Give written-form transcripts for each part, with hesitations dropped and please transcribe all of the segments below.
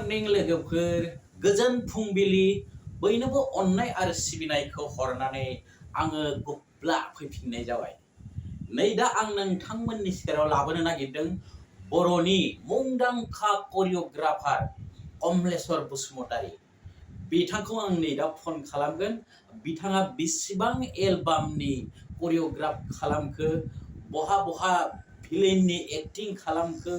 Morning लोगोफोर गोजोन फुंबिलि बयनोबो अननाय आरो सिबिनायखौ हरनानै आङो गुब्ला फैफिननाय जाबाय। नै दा आं नोंथांमोननि सेराव लाबोनो नागिरदों बर'नि मुंदांखा करिय'ग्राफार कमलेस्वर बसुमतारी। बिथांखौ आं नै दा फन खालामगोन। बिथाङा बेसेबां एलबामनि करिय'ग्राफ खालामखो, बहा बहा फिल्मनि एक्टिं खालामखो,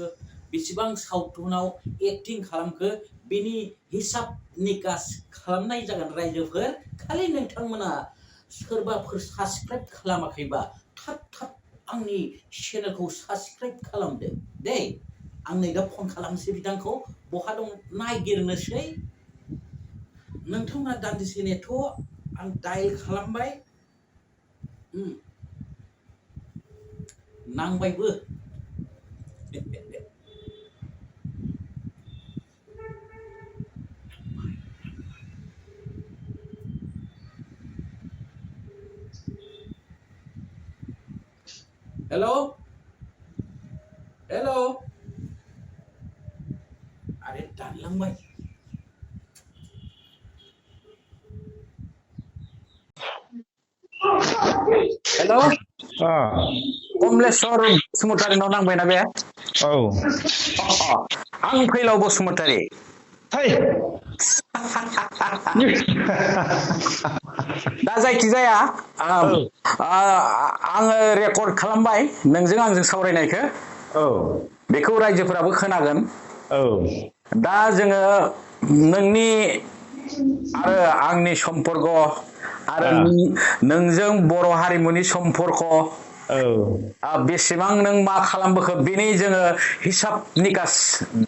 बेसेबां सावथुनाव एक्टिं खालामखो, बिनि हिसाब निकास खालामनाय जागोन। रायजोफोर खालि नोंथांमोना सोरबाफोर साबस्क्राइब खालामाखैबा थाब थाब आंनि चेनेलखौ साबस्क्राइब खालामदो दे। आं नै दा फन खालामसै बिथांखौ, बहा दं नायगिरनोसै। नोंथांमोना दान्दिसे नेथ', आं डायल खालामबाय। नांबायबो। हेलो हेलो, अरे दानलांबाय। हेलो कमलेस्वर बसुमतारीनाव नांबायना बे? औ आं फैलाव बसुमतारी। दा जायखि जाया आङो रेकर्ड खालामबाय नोंजों आंजों सावरायनायखौ। बेखौ रायजोफोराबो खोनागोन। दा जोङो नोंनि आरो आंनि सम्पर्क आरो नोंजों बर' हारिमुनि सम्पर्क, बेसेबां नों मा खालामबोखो बेनि जोङो हिसाब निकास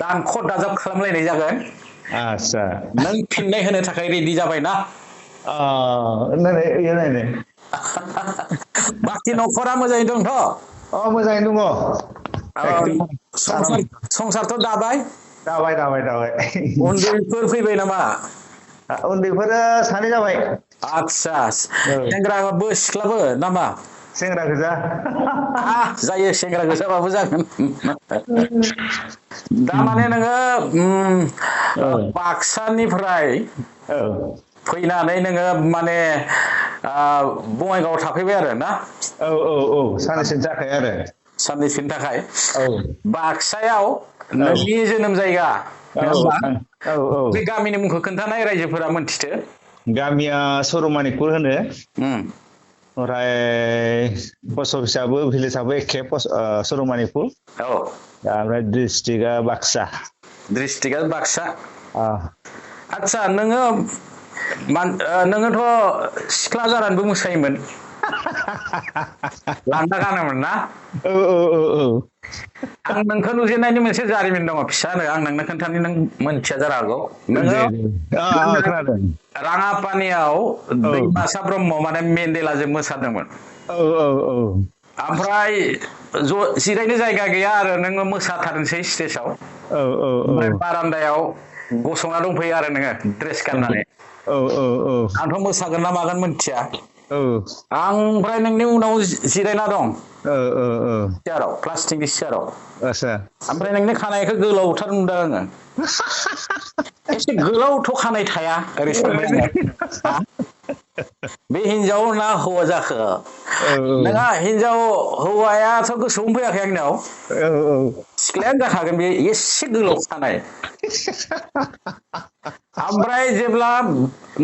दानख' दाजाब खालामलायनाय जागोन। आच्छा, नों फिननाय होनो थाखाय रेडि जाबायना? बाखि न'खरा मोजाङै दंथ'? मोजाङैनो दङ। संसारथ' दाबाय? दाबाय। उन्दैफोर फैबाय नामा? उन्दैफोरा सानै जाबाय। आच्छा, सेंग्राबो सिख्लाबो नामा? सेंग्रा गोजा। जायो, सेंग्रा गोजाबाबो जागोन। दामाने नोङो बाक्सानिफ्राय फैनानै नोङो माने बङाइगावआव थाफैबाय आरो ना? साननैसोनि थाखाय आरो। साननैसोनि थाखाय। बाक्सायाव नोंनि जोनोम जायगा नङा होमबा? बे गामिनि मुंखौ खोन्थानाय रायजोफोरा मोनथिथो। गामिया सर'मानिकपुर होनो। ओमफ्राय पस्ट अफिसाबो भिलेजाबो एखे, सर'मानिकपुर। ओमफ्राय डिस्ट्रिक्टआ बाक्सा। डिस्ट्रिक्टआ बाक्सा। आच्छा, नोङोथ' सिख्ला जानानैबो मोसायोमोन। लांगा गानोमोन ना? आं नोंखौ नुजेननायनि मोनसे जारिमिन दङ फिसानो, आं नोंनो खोन्थानि, नों मोनथिया जानो हागौ। नोङो खोनादों। राङापानियाव दैमासा ब्रह्म माने मेन्देलाजों मोसादोंमोन। ओमफ्राय जिरायनो जायगा गैया आरो नोङो मोसाथारनोसै स्टेजाव। ओमफ्राय बारान्दायाव गसंना दंफैयो आरो नोङो ड्रेस गाननानै। आंथ' मोसागोन ना मागोन मोनथिया। आं ओमफ्राय नोंनि उनाव जिरायना दं सियाराव, प्लास्टिकनि सियाराव। ओमफ्राय नोंनि खानायखौ गोलावथार नुदों आङो। एसे गोलावथ' खानाय थाया ओरै सानबाय आङो। बे हिनजाव ना हौवा जाखो? नोंहा हौवायाथ' गोसोआवनो फैयाखै आंनाव। सिख्लायानो जाखागोन बे, एसे गोलाव खानाय। ओमफ्राय जेब्ला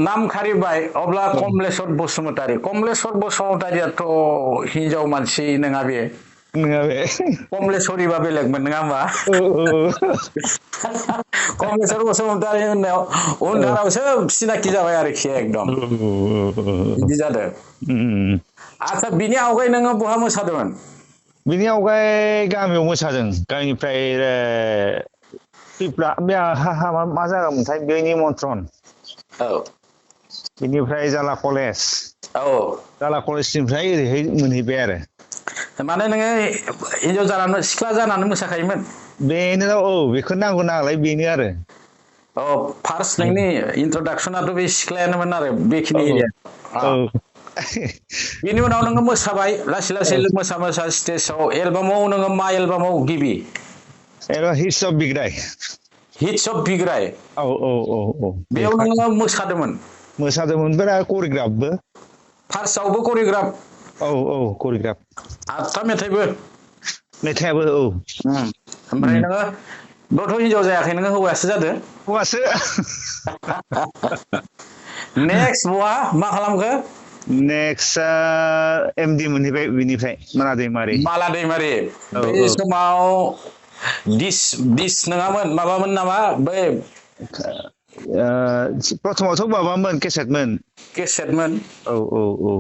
नाम खारिबाय अब्ला कमलेस्वर बसुमतारी। कमलेस्वर बसुमतारीयाथ' हिनजाव मानसि नङा बे। कमलेस्वरीबा बेलेगमोन नङा होमबा? कमलेस्वर बसुमतारी होननायाव उनथारावसो सिनाखि जाबाय आरोखि एकदम। बिदि जादों। आच्छा, बिनि आवगाय नोङो बहा मोसादोंमोन? बिनि आवगाय गामियाव मोसादों। गामिनिफ्राय मा जायगामोनथाय, बेनि निमन्त्रन। बेनिफ्राय जाला कलेज। जाला कलेजनिफ्राय ओरैहाय मोनहैबाय आरो। माने नोङो हिनजाव जानानै, सिख्ला जानानै मोसाखायोमोन? बेनो, बेखौ नांगौ नालाय बेनो आरो। फार्स्ट नोंनि इन्ट्रडाक्सनाथ' बे सिख्लायानोमोन आरो बेखिनि एरिया। बेनि उनाव नोङो मोसाबाय लासै लासै मोसा स्टेजाव। एलबामाव नोङो मा एलबामाव गिबि? हिट्स अफ बिग्राय। हिट्स अफ बिग्राय औ औ औ औ बेयाव नोङो मोसादोंमोन मोसादोंमोन करिग्राफबो फार्स्टआवबो करियोग्राफ औ औ करिग्राफ 8था मेथाइबो मेथाइयाबो औ ओमफ्राय नोङो गथ' हिनजाव जायाखै नोङो हौवायासो जादो हौवासो नेक्स्ट बहा मा खालामखो नेक्स्ट एमडि मोनहैबाय बिनिफ्राय माना दैमारि माला दैमारि औ बै औ समाव दिस नङामोन माबामोन नामा बै प्रथमावथ' माबामोन केसेटमोन केसेटमोन औ औ औ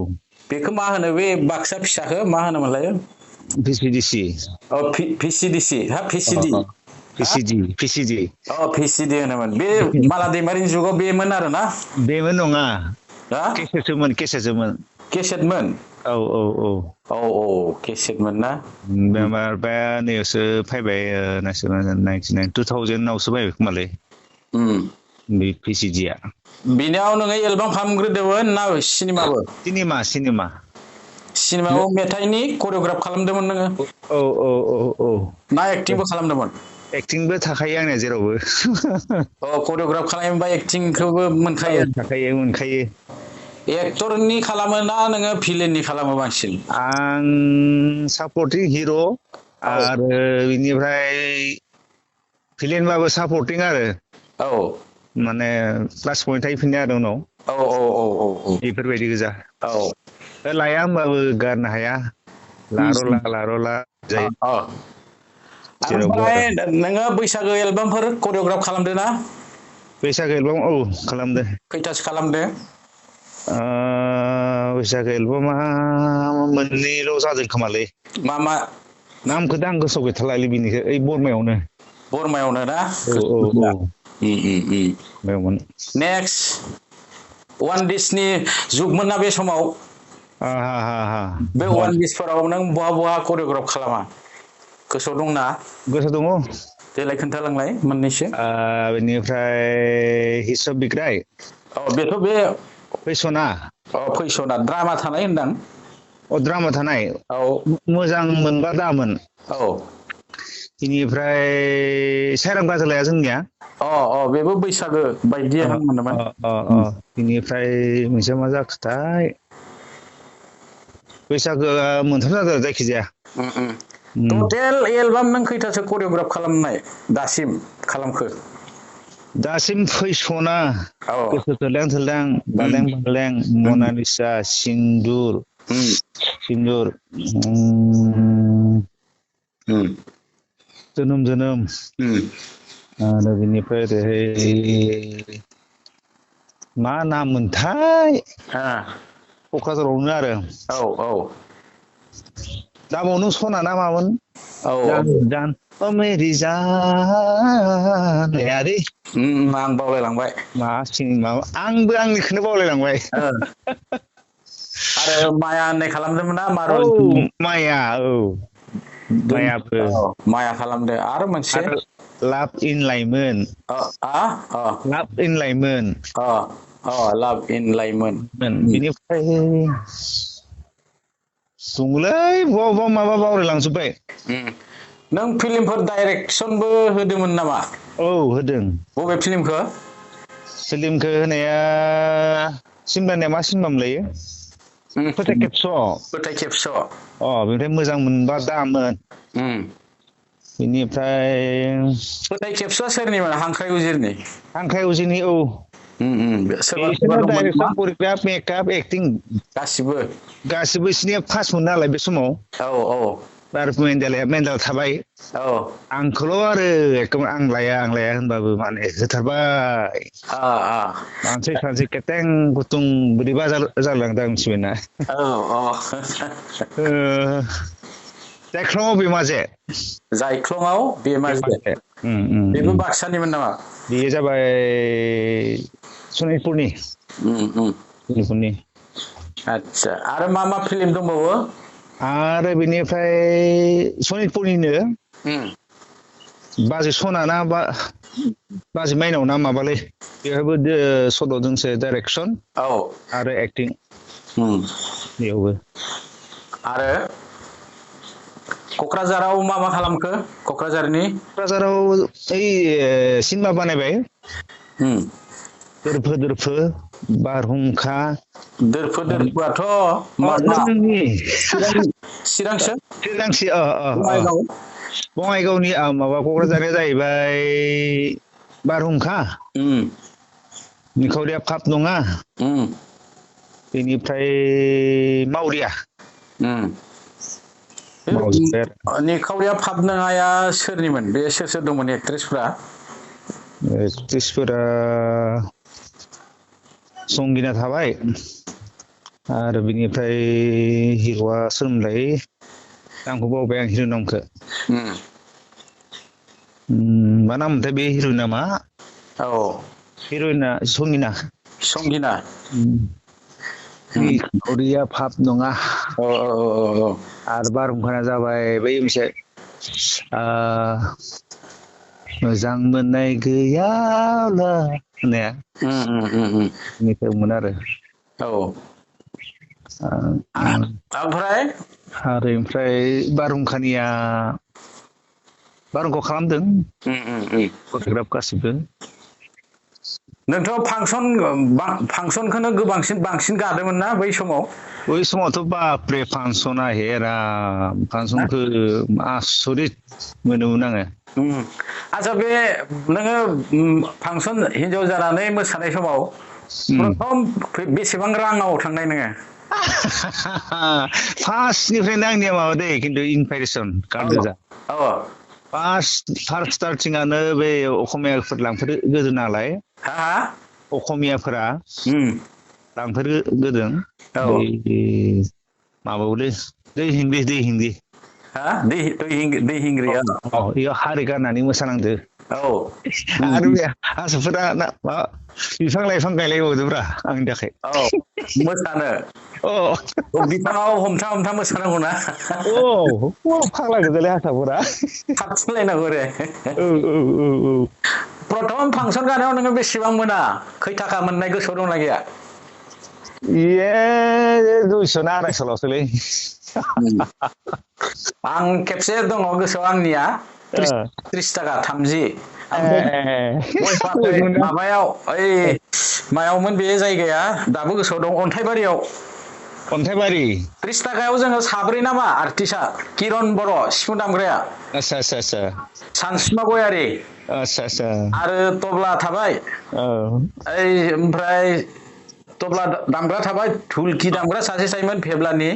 बेखौ मा होनो बे बाक्सा फिसाखौ मा होनोमोनलाय भिसिडिसि अ भिसिडिसि हा भिसिडि हा भिसिडि अ भिसिडि होनोमोन बे माला दैमारिनि जुगाव बेमोन आरोना बेमोन नङा हा केसेटसोमोन केसेटमोन औ औ औ औ औ केसेटमोन ना बे नैयावसो फैबाय 2000आवसो बायबाय खोमालै बे भिसिडिया बिनियाव नोङो एलबाम खालामग्रोदोंमोन ना सिनेमाबो सिनेमा सिनेमायाव मेथाइनि करिय'ग्राफ खालामदोंमोन नोङो औ औ औ औ ना एक्टिंबो खालामदोंमोन एक्टिंबो थाखायो आंनिया जेरावबो अ करिय'ग्राफ खालामोबा एक्टिंखौबो औ मोनखायो थाखायो मोनखायो एक्टरनि खालामो ना नोङो भिलेननि खालामो बांसिन आं सापर्टिं हिर' औ आरो बिनिफ्राय भिलेनबाबो सापर्टिं आरो औ माने प्लास पइन्ट थाहैफिननाय आरो उनाव औ औ औ औ औ बेफोरबायदि गोजा औ लाया होमबाबो गारनो हाया लार'ला अ जायो अ जेरावबो ओमफ्राय आरो नोङो बैसागो एलबामफोर करिय'ग्राफ खालामदो ना बैसागो एलबाम औ खालामदो खैथासो खालामदो बैसागो एलबामा मोननैल' जादों खोमालै मा मा नामखौथ' आं गोसोआव गैथारलालै बिनिखौ ओइ बरमायावनो बरमायावनो ना औ औ औ बेयावमोन नेक्स्ट वान दिसनि जुगमोन ना बे समाव बे वान दिसफोराव नों बहा बहा करिय'ग्राफ खालामा गोसोआव दंना गोसो दङ देलाय खोन्थालांलाय मोननैसो बेनिफ्राय हिसाब बिग्राय औ बेथ' बे फैसना फैसना द्रामा थानाय होनदां द्रामा थानाय औ मोजां मोनबा दामोन औ बेनिफ्राय सायरां बाजालाया जोंनिया बेबो बैसागो बायदियानो मोनोमोन बिनिफ्राय मोनसेया मा जाखोथाय बैसागोआ मोनथाम जादों जायखिजाया टटेल एलबाम नों खैथासो करिय'ग्राफ खालामनाय दासिम खालामखो दासिम फैसना औ गोसो थोलां थोलां उम बालें बालें मनालिसा सिन्दुर जोनोम जोनोम आरो बिनिफ्राय ओरैहाय मा नाम मोनथाय क'क्राझारावनो आरो औ औ दामाव नों सना ना मामोन औ जान ओ मेरि जान दै आं बावलायलांबाय मा माबा आंबो आंनिखौनो बावलायलांबाय आरो माया होननाय खालामदोंमोन ना औ मारन माइया औ माइयाबो माया खालामदो आरो मोनसे लाभ इन लाइमोन लाभ इन लाइमोन लाभ इन लाइमोन बिनिफ्राय दङलै बबा माबा बावलायलांजोब्बाय नों फिल्मफोर डाइरेक्सनबो होदोंमोन नामा औ होदों बबे फिल्मखौ फिल्मखौ होनाया सिमरानिया मा सिनेमा मोनलायो फोथाय फोथाय खेबस' बेनिफ्राय मोजां मोनबा दामोन बेनिफ्राय फोथाय खेबस'आ सोरनिमोन हांख्राय उजिरनि हांख्राय उजिनि औ सोरबा सोरबा बिसोरनो दंमोन नामा डाइरेक्सन करिय'ग्राफ मेकआप एक्टिं गासिबो गासिबो बिसोरनिया फार्स्टमोन नालाय बे समाव औ आरो मेन्देला थाबाय औ आंखौल' आरो एखदम आं लाया होनबाबो माने होथारबाय सानसे केटें गुथुं बोरैबा जालांदों आं मिथिबायना जायख्लङाव बेमाजे जायख्लङाव बेमाजे बेबो बाक्सानिमोन नामा बेयो जाबाय सनितपुरनि आदसा आरो मा मा फिल्म दंबावो आरो बेनिफ्राय सनितपुरनिनो बाजै सना ना बाजै माइनाव ना माबालै बेवहायबो सल' दोंसो डाइरेक्सन आरो एक्टिं बेयावबो आरो क'क्राझाराव मा खालामखो क'क्राझारनि क'क्राझाराव ओइ सिनेमा बानायबाय दोरफो बारहुंखा दोरफोआथ' माबा नोंनि चिरांसो चिरांसि बङाइगाव बङाइगावनि माबा क'क्राझारनिया जाहैबाय बारहुंखा निखावरिया फाप नङा बेनिफ्राय मावरिया मावजोब्बाय आरो निखावरिया फाब नङाया सोरनिमोन बे सोर दंमोन एक्ट्रेसफ्रा एक्ट्रिसफोरा संगिना थाबाय आरो बिनिफ्राय हिर'आ सोरमोनलाय नामखौ बावबाय आं हिर' नामखौ मा नाममोनथाय बे हिर'नि नामा हिर'इना संगिना निखावरिया फाप नङा आरो बारहुंखाया जाबाय बै मोनसे मोजां मोननाय गैयाब्ला होननाया बेनिफ्रायमोन आरो ओमफ्राय बारहुंखानिया बारहुंखा खालामदों फट'ग्राफ गासिबो नोंथ' फांसनखौनो बांसिन गादोंमोन ना बै समावथ' बाप्रे फांसना हेरा फांसनखौ आसरित मोनोमोन आङो आच्छा बे नोङो फांसन हिनजाव जानानै मोसानाय समाव प्रथम बेसेबां राङाव थांनाय नोङो फार्स्टनिफ्रायनो आंनिया माबा दे खिन्थु इनभाइटेसन कार्ड गोजा फार्स्ट स्टार्टिंआनो बे असमियाफोर लांफेरग्रोदों नालाय असमियाफोरा लांफेरग्रोदों बै माबायावलै दै हिन्दी दै हिंग्रिया बेयाव हारि गारनानै मोसानांदो आरो बे हारसाफोरा बिफां लाइफां गायलायबावदोब्रा आंनि थाखाय मोसानो बिफाङाव हमथा मोसानांगौ ना फाग्ला गोजालै हारसाफोरा खाथिलायनांगौ रे प्रथम फांसन गानायाव नोङो बेसेबां मोना खै थाखा मोननाय गोसोआव दंना गैया इये 200 ना 250ल'सोलै आं खेबसे दङ गोसोआव आंनिया 30 थाखा 30 ओमफ्राय माबायाव ओइ मायावमोन बे जायगाया दाबो गोसोआव दं अन्थाइबारियाव 30 थाखायाव जोङो साब्रै नामा आर्टिस्टआ किरन बर' सिफुं दामग्राया सानसुमा गयारि आरो तबला थाबाय ओमफ्राय तबला दामग्रा थाबाय धुलकि दामग्रा सासे थायोमोन फेब्लानि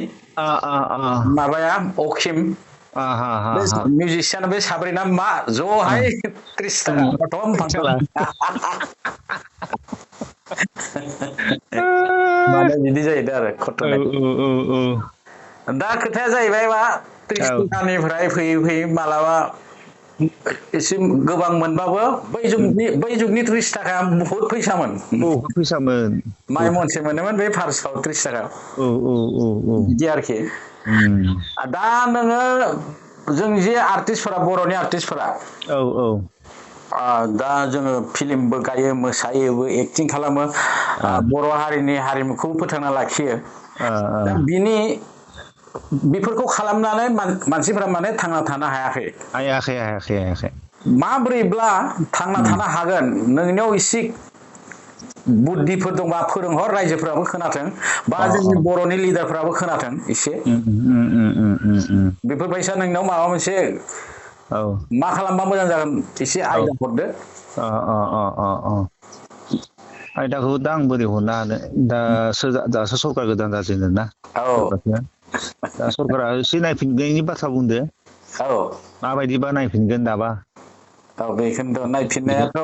माबाया अखिम बे मिउजिसियान बे साब्रै ना मा ज'हाय 30 थाखा प्रथम फांसन माने बिदि जाहैदों आरो घटनाया दा खोथाया जाहैबाय मा 30 थाखानिफ्राय फैयै मालाबा एसे गोबां मोनबाबो बै जुगनि 30 थाखाया बहुत फैसामोन माइ मनसे मोनोमोन बे फार्स्टआव 30 थाखा बिदि आरोखि दा नोङो जों जे आर्टिस्टफोरा बर'नि आर्टिस्टफोरा दा जोङो फिल्मबो गायो मोसायोबो एक्टिं खालामो बर' हारिनि हारिमुखौ फोथांना लाखियो दा बेफोरखौ खालामनानै मानसिफोरा माने थांना थानो हायाखै माब्रैब्ला थांना थानो हागोन नोंनियाव एसे बुद्धिफोर दंबा फोरोंहर रायजोफोराबो खोनाथों बा जोंनि बर'नि लिडारफ्राबो खोनाथों एसे बेफोरबायसा नोंनाव माबा मोनसे मा खालामबा मोजां जागोन एसे आयदा हरदो आयदाखौ दा आं बोरै हरनो हानो दासो सरकार गोदान जाजेनदों ना दा सरकारा एसे नायफिननायनि बाथ्रा बुंदो माबायदिबा नायफिनगोन दाबा बेखौनोथ' नायफिननायाथ'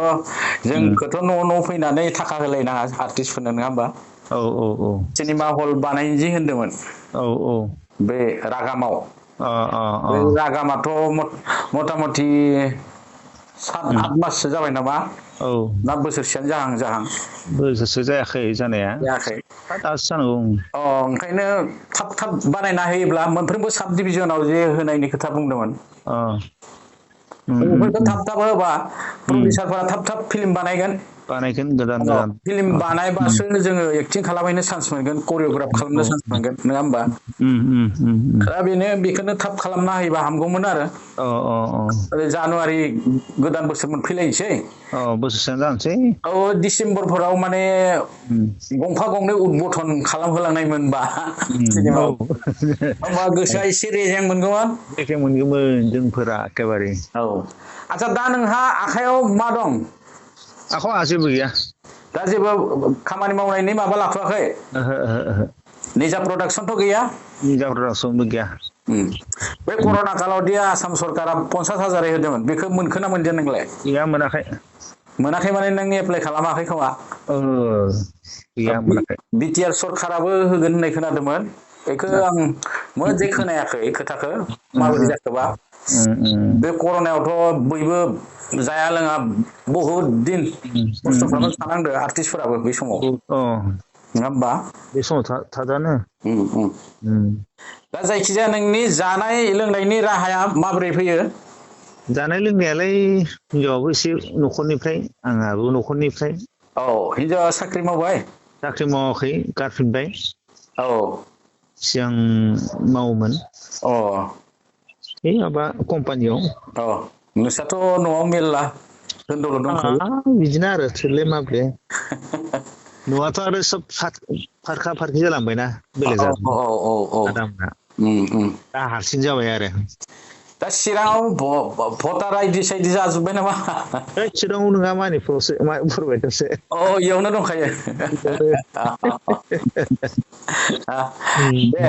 जोंखौथ' न' फैनानै थाखा होलायनाङा आर्टिस्टफोरनो नङा होमबा सिनेमा हल बानायनो जि होनदोंमोन बे रागामाव बे रागामाथ' मथा मथि 7-8 माससो जाबाय नामा ना बोसोरसेयानो जाहां बोसोरसे जायाखै जानाया जायाखै दासो जानांगौ ओंखायनो थाब बानायना होयोब्ला मोनफ्रोमबो साब डिभिजनाव जे होनायनि खोथा बुंदोंमोन बेफोरखौ थाब होबा प्रडिउसारफोरा थाब फिल्म बानायगोन बानायगोन गोदान फिल्म बानायबासो जोङो एक्टिं खालामहैनो चान्स मोनगोन करिय'ग्राफ खालामनो चान्स मोनगोन नङा होमबा दा बेखौनो थाब खालामना होयोबा हामगौमोन आरो जानुवारि गोदान बोसोर मोनफैलायनोसै बोसोरसेयानो जानोसै डिसेम्बरफोराव माने गंफा गंनै उद्बोधन खालामहोलांनाय मोनबा सिनेमा होमबा गोसोआ एसे रेजें मोनगौमोन रेजें मोनगौमोन जोंफोरा एखेबारे आচ্ছা दा नोंहा आखायाव मा दं आखायाव जेबो गैया दा जेबो खामानि मावनायनि माबा लाथ'वाखै निजा प्रडाक्सनथ' गैया निजा प्रडाक्सनबो गैया बे कर'ना कालावदि आसाम सरकारा 50,000 होदोंमोन बेखौ मोनखोना मोनदिया नोंलाय गैया मोनाखै माने नों एप्लाइ खालामाखै खोमा गैया मोनाखै बिटिआर सरकाराबो होगोन होननाय खोनादोंमोन बेखौ आं मोजाङै खोनायाखै खोथाखौ माबोरै जाखोबा बे कर'नायावथ' बयबो जाया लोङा बहुद दिन खस्थ' खालामनो थानांदो आर्टिस्टफोराबो बै समाव नङा होमबा बे समाव थाजानो दा जायखिजाया नोंनि जानाय लोंनायनि राहाया माबोरै फैयो जानाय लोंनायालाय हिनजावाबो एसे न'खरनिफ्राय आंहाबो न'खरनिफ्राय हिनजावा साख्रि मावबाय साख्रि मावाखै गारफिनबाय सिगां मावोमोन माबा कम्पानियाव नोंस्राथ' न'आव मेरला होनदोल' दंखायो बिदिनो आरो थोरले माब्ले न'आथ' आरो सब फारखा फारखि जालांबायना बेलेग जाबाय आदामोना दा हारसिं जाबाय आरो दा चिराङाव भटार आइडि साइडि जाजोब्बाय नामा चिराङाव नङा मानिपुरावसो बरपेटायावसो इयावनो दंखायो दे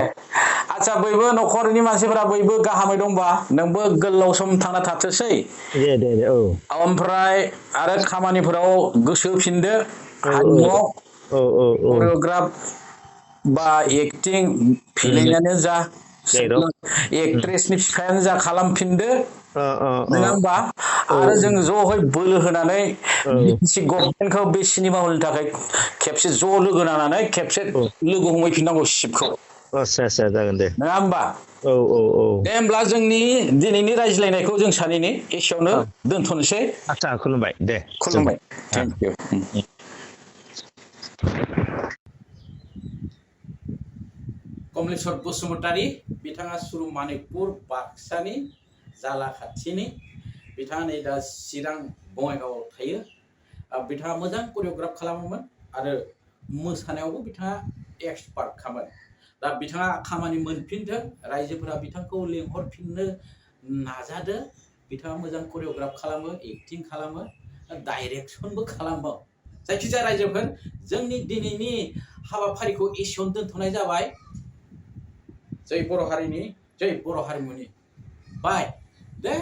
आচ্ছা बयबो न'खरनि मानसिफोरा बयबो गाहामै दंबा नोंबो गोलाव सम थांना थाथोंसै दे ओमफ्राय आरो खामानिफोराव गोसो होफिनदो हारिमुआव करिय'ग्राफ बा एक्टिं फिल्मआनो जा एक्ट्रेसनि बिफायानो जा खालामफिनदो नङा होमबा आरो जों ज'है बोलो होनानै गभर्नमेन्टखौ बे सिनेमा हलनि थाखाय खेबसे ज' लोगो नांनानै खेबसे लोगो हमहैफिननांगौ सिपखौ आচ্ছা जागोन दे नङा होमबा दे होमब्ला जोंनि दिनैनि रायज्लायनायखौ जों सानैनि एसेयावनो दोनथ'नोसै आচ্ছা खुलुमबाय दे खुलुमबाय थेंक इउ कमलेस्वर बसुमतारी बिथाङा सुरु मानिकपुर बाक्सानि जाला खाथिनि बिथाङा नै दा चिरां बङाइगावआव थायो बिथाङा मोजां करिय'ग्राफ खालामोमोन आरो मोसानायावबो बिथाङा एक्सपार्टखामोन दा बिथाङा खामानि मोनफिनदों रायजोफोरा बिथांखौ लेंहरफिननो नाजादों बिथाङा मोजां करिय'ग्राफ खालामो एक्टिं खालामो डाइरेक्सनबो खालामो जायखिजाया रायजोफोर जोंनि दिनैनि हाबाफारिखौ एसेयावनो दोनथ'नाय जाबाय जै बर' हारिनि जै बर' हारिमुनि बाय दे